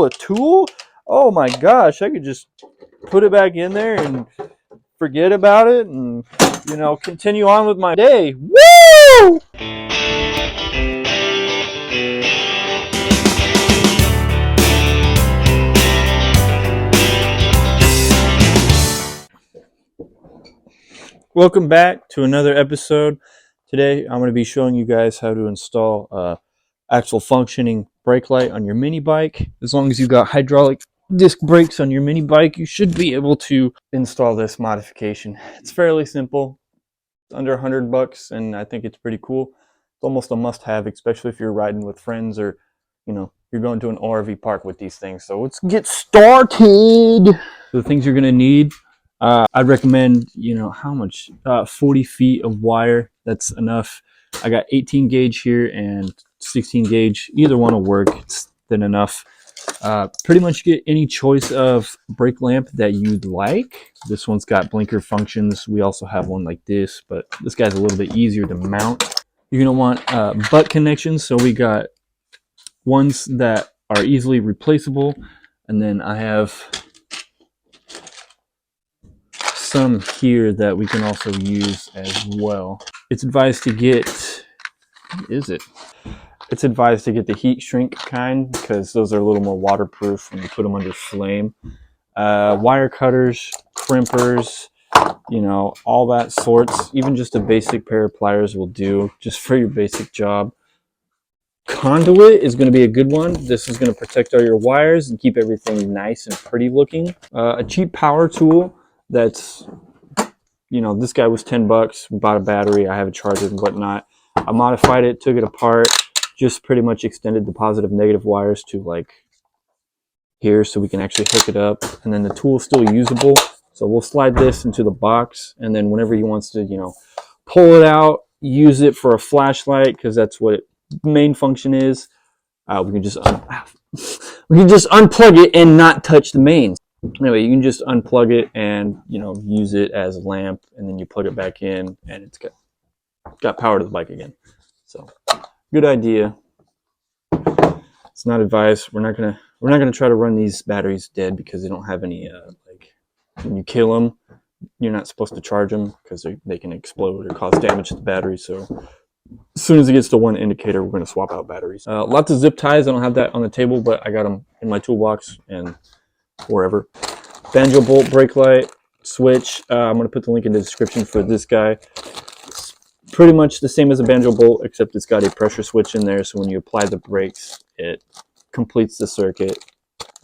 A tool? Oh my gosh, I could just put it back in there and forget about it and, you know, continue on with my day. Woo! Welcome back to another episode. Today I'm going to be showing you guys how to install actual functioning brake light on your mini bike. As long as you got hydraulic disc brakes on your mini bike, you should be able to install this modification. It's fairly simple. It's under $100 and I think it's pretty cool. It's almost a must-have, especially if you're riding with friends or, you know, you're going to an ORV park with these things. So let's get started. The things you're going to need, I'd recommend, you know, how much? 40 feet of wire. That's enough. I got 18 gauge here and 16 gauge. Either one will work. It's thin enough. Pretty much get any choice of brake lamp that you'd like. This one's got blinker functions. We also have one like this, but this guy's a little bit easier to mount. You're gonna want butt connections. So we got ones that are easily replaceable, and then I have some here that we can also use as well. It's advised to get, what is it? It's advised to get the heat shrink kind because those are a little more waterproof when you put them under flame. Wire cutters, crimpers, you know, all that sorts. Even just a basic pair of pliers will do just for your basic job. Conduit is going to be a good one. This is going to protect all your wires and keep everything nice and pretty looking. A cheap power tool that's, you know, this guy was $10. Bought a battery. I have a charger and whatnot. I modified it, took it apart, just pretty much extended the positive negative wires to like here so we can actually hook it up, and then the tool is still usable. So we'll slide this into the box, and then whenever he wants to, you know, pull it out, use it for a flashlight because that's what the main function is. We can just unplug it and not touch the mains. Anyway, you can just unplug it and, you know, use it as a lamp, and then you plug it back in and it's got power to the bike again. So good idea. It's not advised. We're not gonna try to run these batteries dead because they don't have any like, when you kill them, you're not supposed to charge them because they can explode or cause damage to the battery. So as soon as it gets to one indicator, we're gonna swap out batteries. Lots of zip ties. I don't have that on the table, but I got them in my toolbox and wherever. Banjo bolt brake light switch. I'm gonna put the link in the description for this guy. Pretty much the same as a banjo bolt, except it's got a pressure switch in there, so when you apply the brakes, it completes the circuit.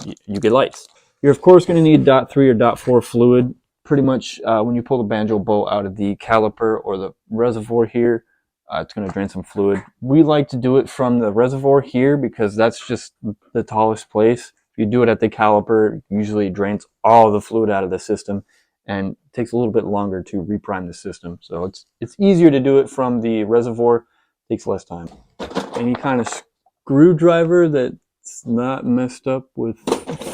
You get lights. You're of course going to need .3 or .4 fluid. Pretty much when you pull the banjo bolt out of the caliper or the reservoir here, it's going to drain some fluid. We like to do it from the reservoir here because that's just the tallest place. If you do it at the caliper, usually it drains all the fluid out of the system, and it takes a little bit longer to reprime the system. So it's easier to do it from the reservoir, takes less time. Any kind of screwdriver that's not messed up with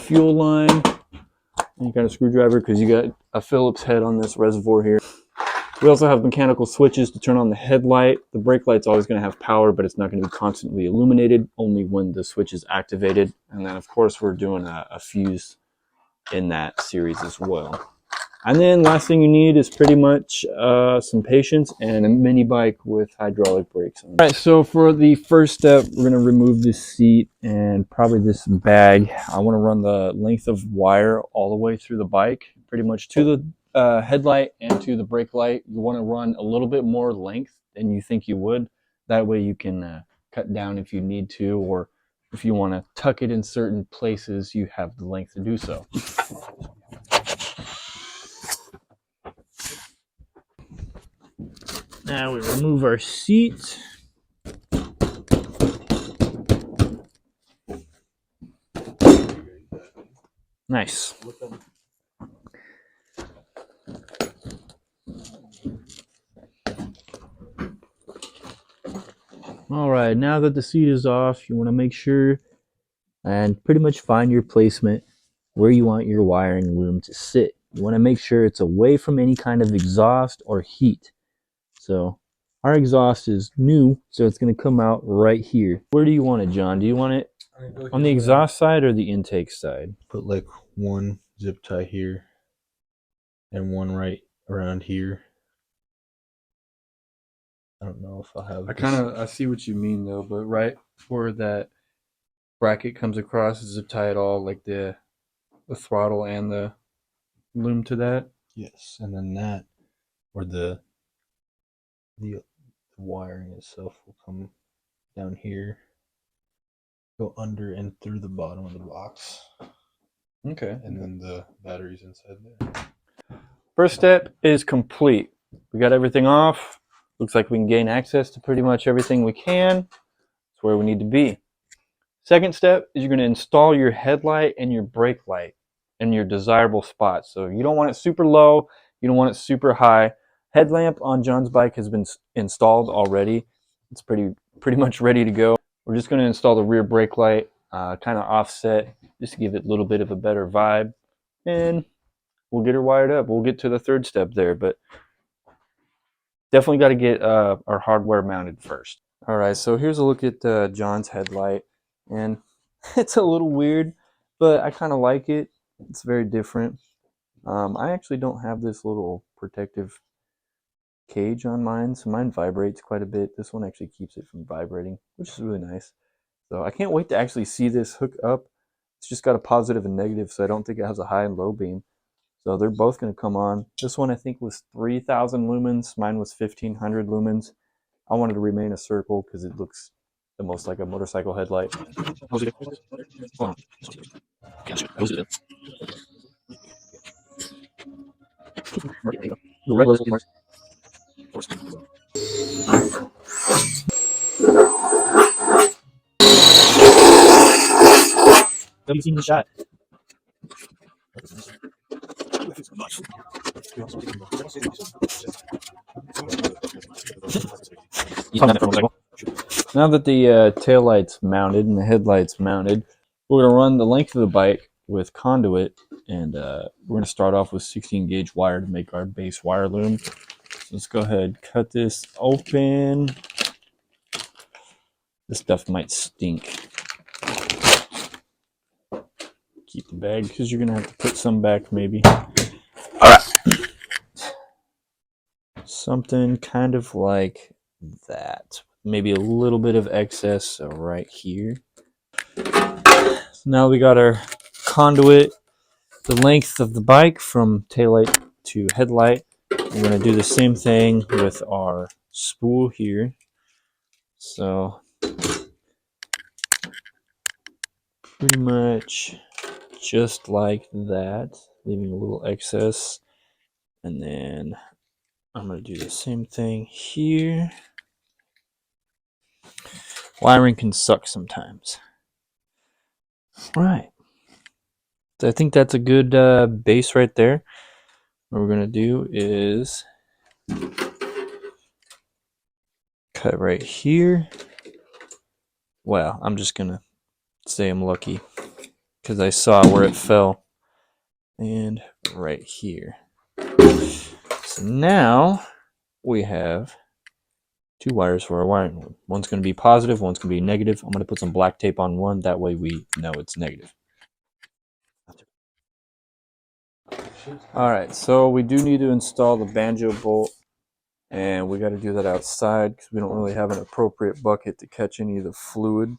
fuel line, any kind of screwdriver, because you got a Phillips head on this reservoir here. We also have mechanical switches to turn on the headlight. The brake light's always going to have power, but it's not going to be constantly illuminated, only when the switch is activated. And then of course we're doing a fuse in that series as well. And then last thing you need is pretty much some patience and a mini bike with hydraulic brakes on it. All right, so for the first step, we're going to remove this seat and probably this bag. I want to run the length of wire all the way through the bike, pretty much to the headlight and to the brake light. You want to run a little bit more length than you think you would. That way you can cut down if you need to, or if you want to tuck it in certain places, you have the length to do so. Now we remove our seat. Nice. All right, now that the seat is off, you want to make sure and pretty much find your placement where you want your wiring loom to sit. You want to make sure it's away from any kind of exhaust or heat. So our exhaust is new, so it's going to come out right here. Where do you want it, John? Do you want it On the exhaust side or the intake side? Put like one zip tie here and one right around here. I don't know if I'll have. I see what you mean though, but right where that bracket comes across, zip tie it all like the throttle and the loom to that. Yes, and then that where the wiring itself will come down here, go under and through the bottom of the box, Okay. and then the batteries inside there. First step is complete. We got everything off. Looks like we can gain access to pretty much everything we can. It's where we need to be. Second step is you're going to install your headlight and your brake light in your desirable spot. So you don't want it super low, you don't want it super high. Headlamp on John's bike has been installed already. It's pretty much ready to go. We're just going to install the rear brake light, kind of offset, just to give it a little bit of a better vibe. And we'll get her wired up. We'll get to the third step there, but definitely got to get our hardware mounted first. All right, so here's a look at John's headlight, and it's a little weird, but I kind of like it. It's very different. I actually don't have this little protective cage on mine, so mine vibrates quite a bit. This one actually keeps it from vibrating, which is really nice. So I can't wait to actually see this hook up. It's just got a positive and negative, so I don't think it has a high and low beam. So they're both going to come on. This one I think was 3,000 lumens. Mine was 1,500 lumens. I wanted to remain a circle because it looks the most like a motorcycle headlight. Have you seen the shot? Now that the tail light's mounted and the headlight's mounted, we're going to run the length of the bike with conduit, and we're going to start off with 16 gauge wire to make our base wire loom. So let's go ahead and cut this open. This stuff might stink. Keep the bag because you're going to have to put some back maybe. Alright. Something kind of like that. Maybe a little bit of excess right here. So now we got our conduit, the length of the bike from taillight to headlight. We're going to do the same thing with our spool here. So pretty much just like that, leaving a little excess. And then I'm going to do the same thing here. Wiring can suck sometimes. Right. So I think that's a good base right there. What we're going to do is cut right here. Well, I'm just going to say I'm lucky because I saw where it fell. And right here. So now we have two wires for our wiring loom. One's going to be positive, one's going to be negative. I'm going to put some black tape on one, that way we know it's negative. Alright, so we do need to install the banjo bolt, and we got to do that outside because we don't really have an appropriate bucket to catch any of the fluid.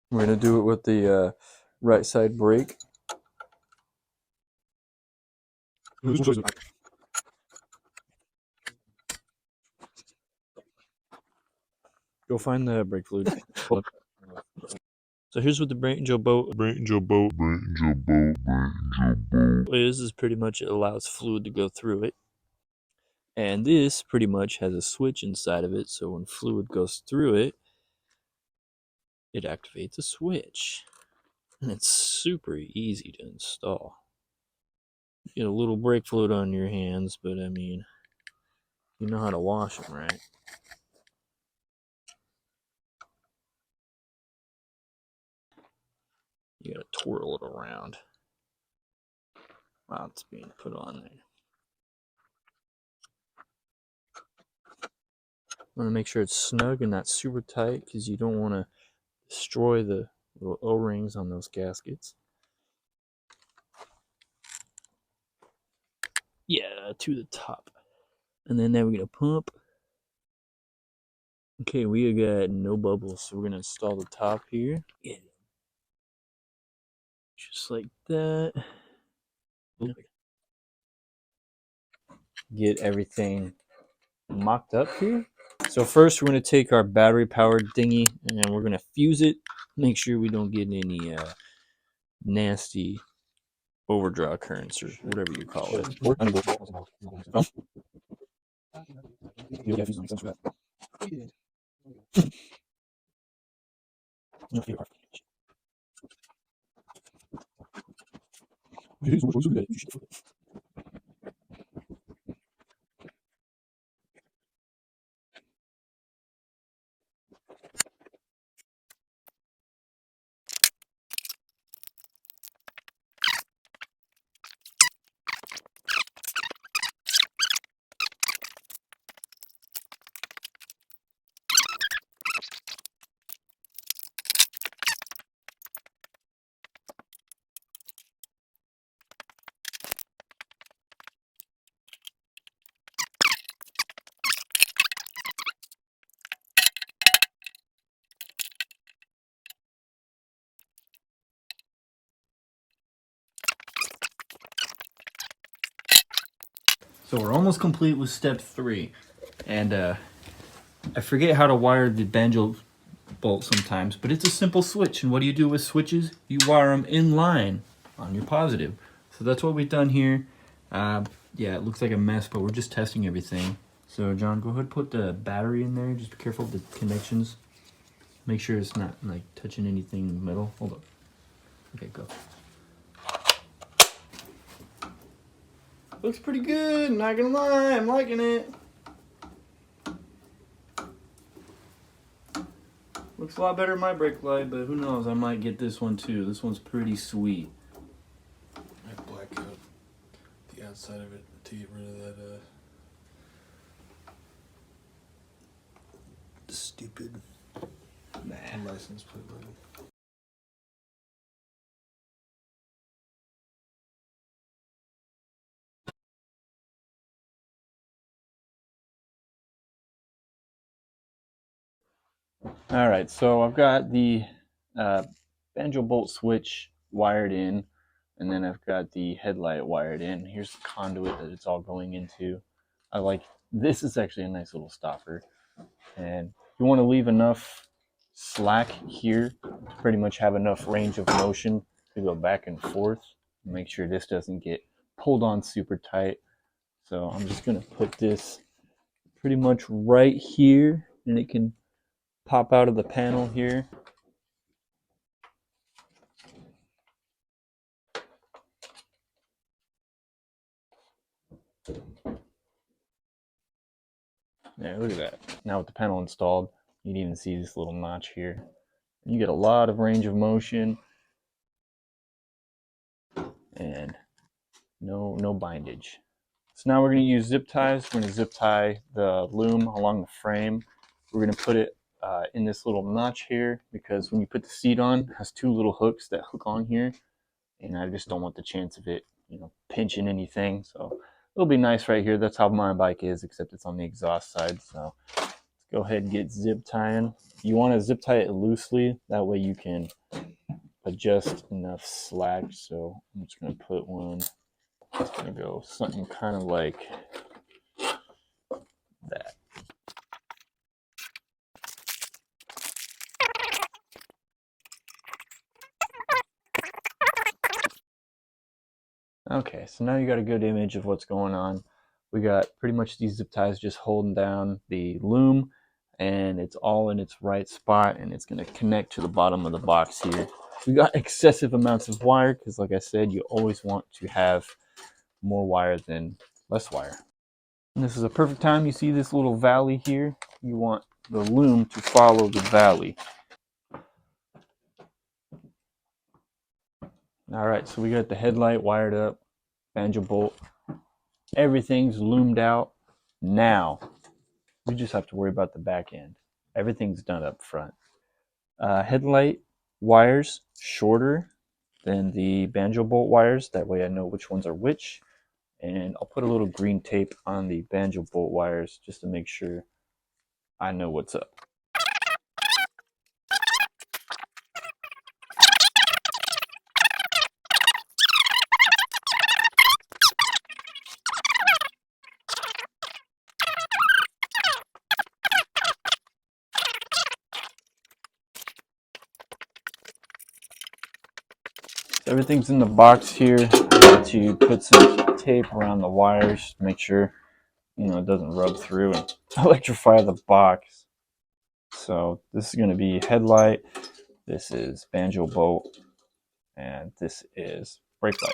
We're going to do it with the right side brake. Go find the brake fluid. So here's what the banjo bolt is pretty much it allows fluid to go through it. And this pretty much has a switch inside of it, so when fluid goes through it, it activates a switch. And it's super easy to install. You get a little brake fluid on your hands, but I mean, you know how to wash them, right? You gotta twirl it around while it's being put on there. Want to make sure it's snug and not super tight because you don't want to destroy the little O-rings on those gaskets. Yeah, to the top. And then now we're going to pump. Okay, we got no bubbles, so we're going to install the top here. Yeah. Just like that. Get everything mocked up here. So first we're going to take our battery powered thingy and we're going to fuse it. Make sure we don't get any nasty overdraw currents or whatever you call it. So we're almost complete with step 3. And I forget how to wire the banjo bolt sometimes, but it's a simple switch. And what do you do with switches? You wire them in line on your positive. So that's what we've done here. Yeah, it looks like a mess, but we're just testing everything. So John, go ahead and put the battery in there. Just be careful of the connections. Make sure it's not like touching anything in the middle. Hold up. Okay, go. Looks pretty good, not gonna lie, I'm liking it. Looks a lot better than my brake light, but who knows, I might get this one too. This one's pretty sweet. I black out the outside of it to get rid of that stupid license plate label. All right, so I've got the banjo bolt switch wired in, and then I've got the headlight wired in. Here's the conduit that it's all going into. I like, this is actually a nice little stopper. And you want to leave enough slack here to pretty much have enough range of motion to go back and forth. Make sure this doesn't get pulled on super tight. So I'm just going to put this pretty much right here, and it can pop out of the panel here. Yeah, look at that. Now with the panel installed, you can even see this little notch here. You get a lot of range of motion and no bindage. So now we're going to use zip ties. We're going to zip tie the loom along the frame. We're going to put it in this little notch here because when you put the seat on, it has 2 little hooks that hook on here, and I just don't want the chance of it, pinching anything. So it'll be nice right here. That's how my bike is, except it's on the exhaust side. So let's go ahead and get zip tying. You want to zip tie it loosely. That way you can adjust enough slack. So I'm just going to put one. It's going to go something kind of like that. Okay, so now you got a good image of what's going on. We got pretty much these zip ties just holding down the loom, and it's all in its right spot, and it's going to connect to the bottom of the box here. We got excessive amounts of wire because, like I said, you always want to have more wire than less wire. And this is a perfect time. You see this little valley here? You want the loom to follow the valley. All right, so we got the headlight wired up, banjo bolt. Everything's loomed out. Now, we just have to worry about the back end. Everything's done up front. Headlight wires shorter than the banjo bolt wires. That way I know which ones are which. And I'll put a little green tape on the banjo bolt wires just to make sure I know what's up. Everything's in the box here. I need to put some tape around the wires to make sure it doesn't rub through and electrify the box. So this is going to be headlight, this is banjo bolt, and this is brake light.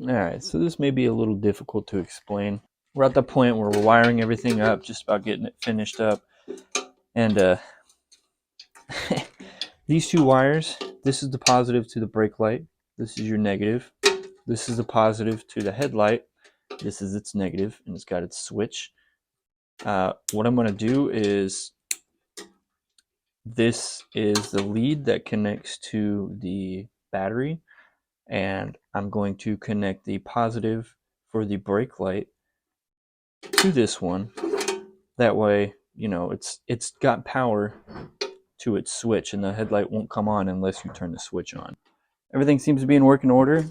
Alright, so this may be a little difficult to explain. We're at the point where we're wiring everything up, just about getting it finished up. And these two wires, this is the positive to the brake light, this is your negative. This is the positive to the headlight, this is its negative, and it's got its switch. What I'm going to do is, this is the lead that connects to the battery, and I'm going to connect the positive for the brake light to this one. That way, it's got power to its switch, and the headlight won't come on unless you turn the switch on. Everything seems to be in working order.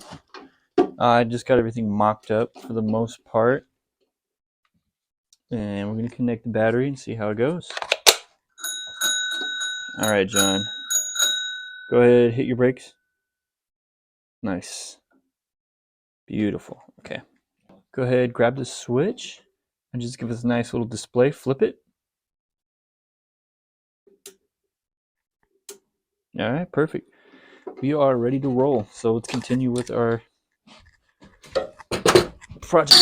I just got everything mocked up for the most part. And we're going to connect the battery and see how it goes. Alright, John. Go ahead, hit your brakes. Nice. Beautiful. Okay. Go ahead, grab the switch and just give us a nice little display. Flip it. Alright, perfect. We are ready to roll. So let's continue with our project.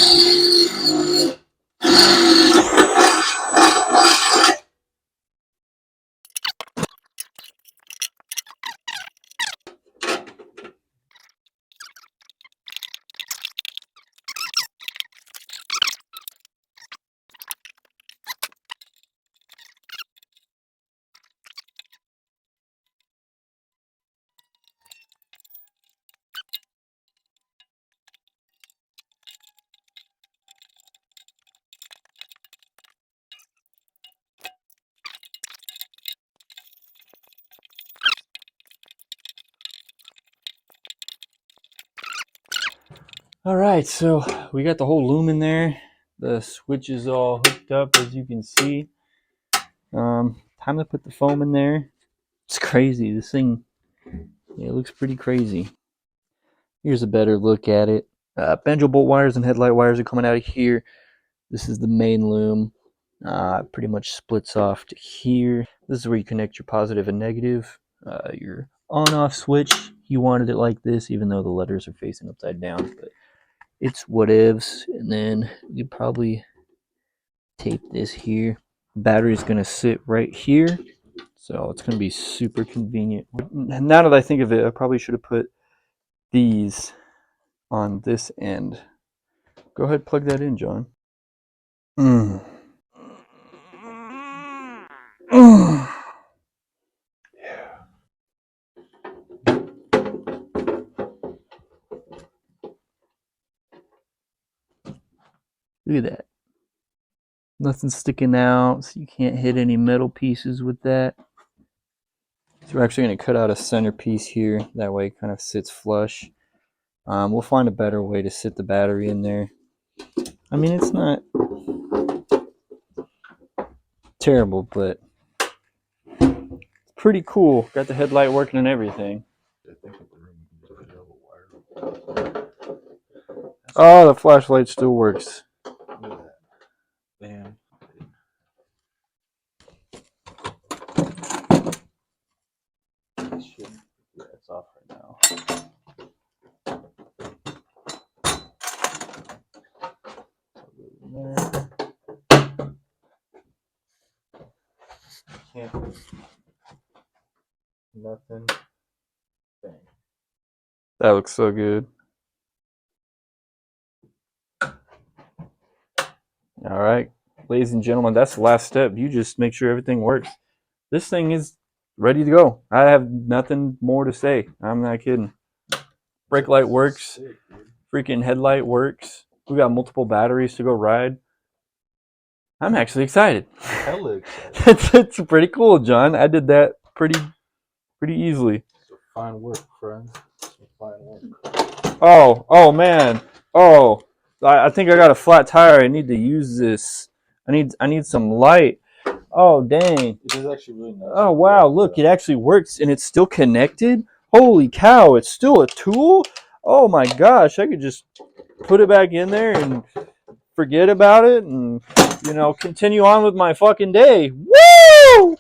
Alright, so we got the whole loom in there. The switch is all hooked up, as you can see. Time to put the foam in there. It's crazy. This thing, it looks pretty crazy. Here's a better look at it. Banjo bolt wires and headlight wires are coming out of here. This is the main loom. Pretty much splits off to here. This is where you connect your positive and negative. Your on-off switch, you wanted it like this, even though the letters are facing upside down. But it's whatevs. And then you probably tape this here. Battery's gonna sit right here, so it's gonna be super convenient. Now that I think of it, I probably should have put these on this end. Go ahead, plug that in, John. Look at that. Nothing sticking out, so you can't hit any metal pieces with that. So we're actually going to cut out a centerpiece here. That way it kind of sits flush. We'll find a better way to sit the battery in there. I mean, it's not terrible, but it's pretty cool. Got the headlight working and everything. Oh, the flashlight still works. Bam. Yeah, it's off right now. Can't. Nothing. Bang. That looks so good. All right, ladies and gentlemen, that's the last step. You just make sure everything works. This thing is ready to go. I have nothing more to say. I'm not kidding. Brake light works. Sick, dude. Freaking headlight works. We got multiple batteries to go ride. I'm actually excited. Hella excited. It's pretty cool, John. I did that pretty easily. Some fine work, friends. Some fine work. Oh man. Oh, I think I got a flat tire. I need to use this. I need some light. Oh dang. It is actually really nice. Oh wow, look, it actually works and it's still connected. Holy cow, it's still a tool? Oh my gosh, I could just put it back in there and forget about it and continue on with my fucking day. Woo!